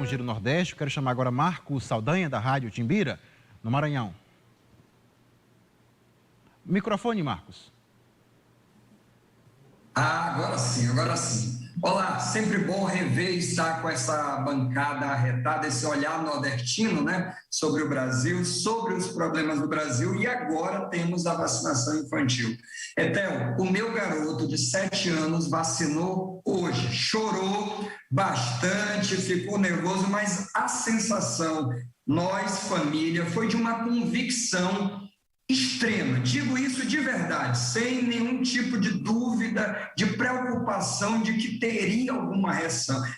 no Giro Nordeste. Eu quero chamar agora Marcos Saldanha, da Rádio Timbira, no Maranhão. Microfone, Marcos. Agora sim, agora sim. Olá, sempre bom rever e estar com essa bancada arretada, esse olhar nordestino, né, sobre o Brasil, sobre os problemas do Brasil, e agora temos a vacinação infantil. Etel, o meu garoto de 7 anos vacinou hoje, chorou bastante, ficou nervoso, mas a sensação, nós, família, foi de uma convicção extrema, digo isso de verdade, sem nenhum tipo de dúvida, de preocupação de que teria alguma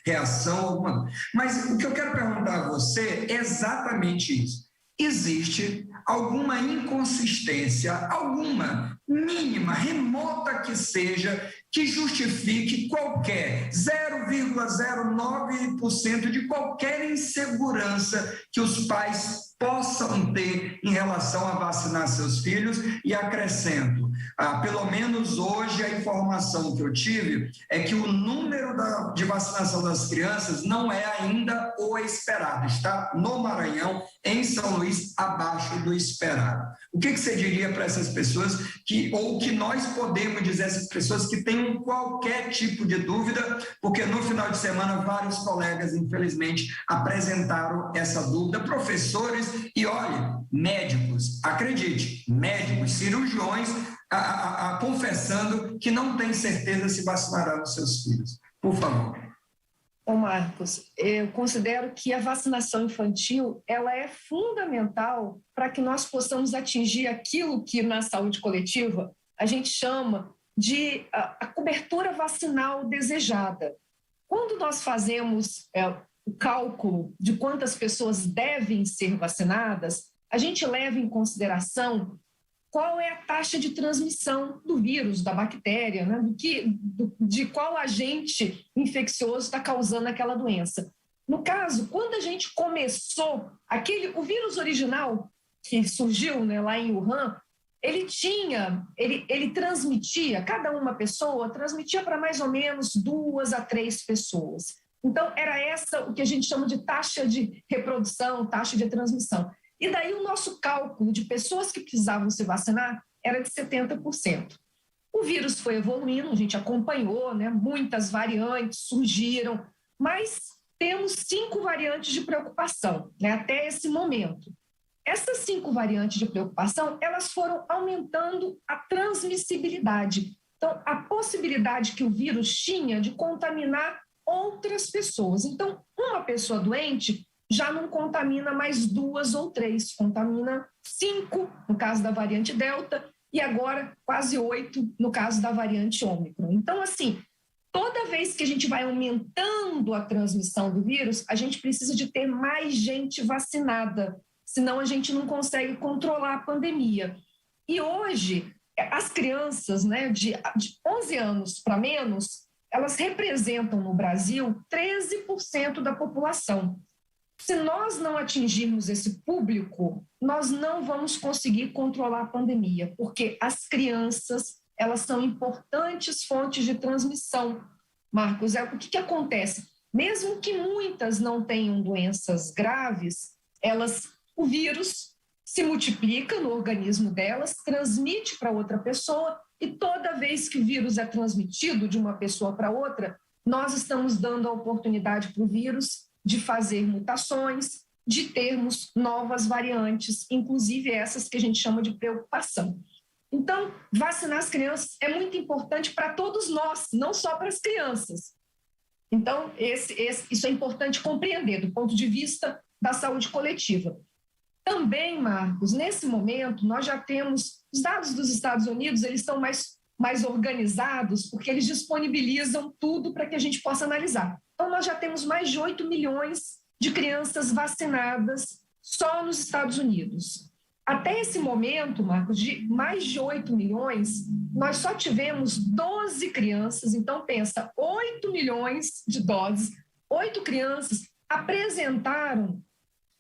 reação alguma. Mas o que eu quero perguntar a você é exatamente isso. Existe alguma inconsistência, alguma mínima, remota que seja, que justifique qualquer 0,09% de qualquer insegurança que os pais possam ter em relação a vacinar seus filhos? E acrescento, pelo menos hoje a informação que eu tive é que o número de vacinação das crianças não é ainda o esperado, está no Maranhão, em São Luís, abaixo do esperado. O que você diria para essas pessoas ou que nós podemos dizer a essas pessoas que tenham qualquer tipo de dúvida, porque no final de semana vários colegas, infelizmente, apresentaram essa dúvida, professores e, olha, médicos, acredite, médicos, cirurgiões, confessando que não tem certeza se vacinarão os seus filhos. Por favor. Ô Marcos, eu considero que a vacinação infantil ela é fundamental para que nós possamos atingir aquilo que na saúde coletiva a gente chama de a cobertura vacinal desejada. Quando nós fazemos o cálculo de quantas pessoas devem ser vacinadas, a gente leva em consideração qual é a taxa de transmissão do vírus, da bactéria, né? De qual agente infeccioso está causando aquela doença. No caso, quando a gente começou, o vírus original que surgiu, né, lá em Wuhan, ele transmitia, cada uma pessoa transmitia para mais ou menos 2 a 3 pessoas. Então, era essa o que a gente chama de taxa de reprodução, taxa de transmissão. E daí o nosso cálculo de pessoas que precisavam se vacinar era de 70%. O vírus foi evoluindo, a gente acompanhou, né? Muitas variantes surgiram, mas temos 5 variantes de preocupação, né, até esse momento. Essas 5 variantes de preocupação, elas foram aumentando a transmissibilidade. Então, a possibilidade que o vírus tinha de contaminar outras pessoas. Então, uma pessoa doente já não contamina mais 2 ou 3, contamina 5 no caso da variante Delta e agora quase 8 no caso da variante Ômicron. Então, assim, toda vez que a gente vai aumentando a transmissão do vírus, a gente precisa de ter mais gente vacinada, senão a gente não consegue controlar a pandemia. E hoje, as crianças, né, de 11 anos para menos, elas representam no Brasil 13% da população. Se nós não atingirmos esse público, nós não vamos conseguir controlar a pandemia, porque as crianças, elas são importantes fontes de transmissão. Marcos, o que acontece? Mesmo que muitas não tenham doenças graves, o vírus se multiplica no organismo delas, transmite para outra pessoa, e toda vez que o vírus é transmitido de uma pessoa para outra, nós estamos dando a oportunidade para o vírus de fazer mutações, de termos novas variantes, inclusive essas que a gente chama de preocupação. Então, vacinar as crianças é muito importante para todos nós, não só para as crianças. Então, isso é importante compreender do ponto de vista da saúde coletiva. Também, Marcos, nesse momento, nós já temos os dados dos Estados Unidos, eles estão mais organizados, porque eles disponibilizam tudo para que a gente possa analisar. Então, nós já temos mais de 8 milhões de crianças vacinadas só nos Estados Unidos. Até esse momento, Marcos, de mais de 8 milhões, nós só tivemos 12 crianças, então pensa, 8 milhões de doses, 8 crianças apresentaram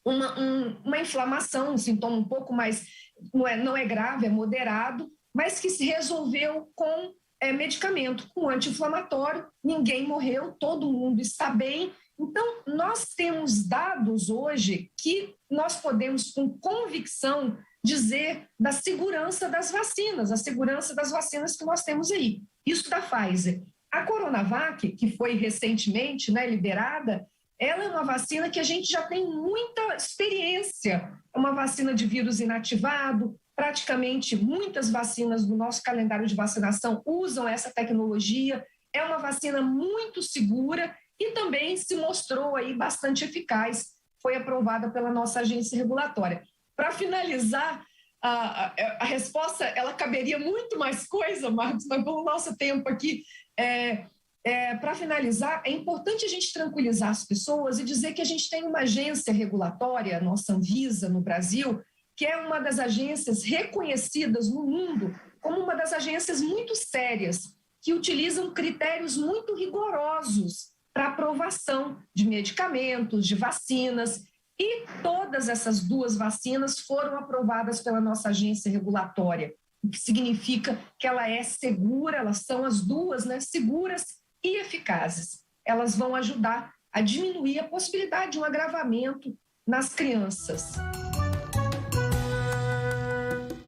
uma inflamação, um sintoma um pouco mais, não é grave, é moderado, mas que se resolveu com medicamento com anti-inflamatório, ninguém morreu, todo mundo está bem. Então, nós temos dados hoje que nós podemos, com convicção, dizer da segurança das vacinas, a segurança das vacinas que nós temos aí. Isso da Pfizer. A Coronavac, que foi recentemente, né, liberada, ela é uma vacina que a gente já tem muita experiência. É uma vacina de vírus inativado, praticamente muitas vacinas do nosso calendário de vacinação usam essa tecnologia. É uma vacina muito segura e também se mostrou aí bastante eficaz. Foi aprovada pela nossa agência regulatória. Para finalizar, a resposta, ela caberia muito mais coisa, Marcos, mas pelo nosso tempo aqui, para finalizar, é importante a gente tranquilizar as pessoas e dizer que a gente tem uma agência regulatória, a nossa Anvisa, no Brasil, que é uma das agências reconhecidas no mundo como uma das agências muito sérias, que utilizam critérios muito rigorosos para aprovação de medicamentos, de vacinas, e todas essas duas vacinas foram aprovadas pela nossa agência regulatória, o que significa que ela é segura, elas são as duas, né, seguras e eficazes. Elas vão ajudar a diminuir a possibilidade de um agravamento nas crianças.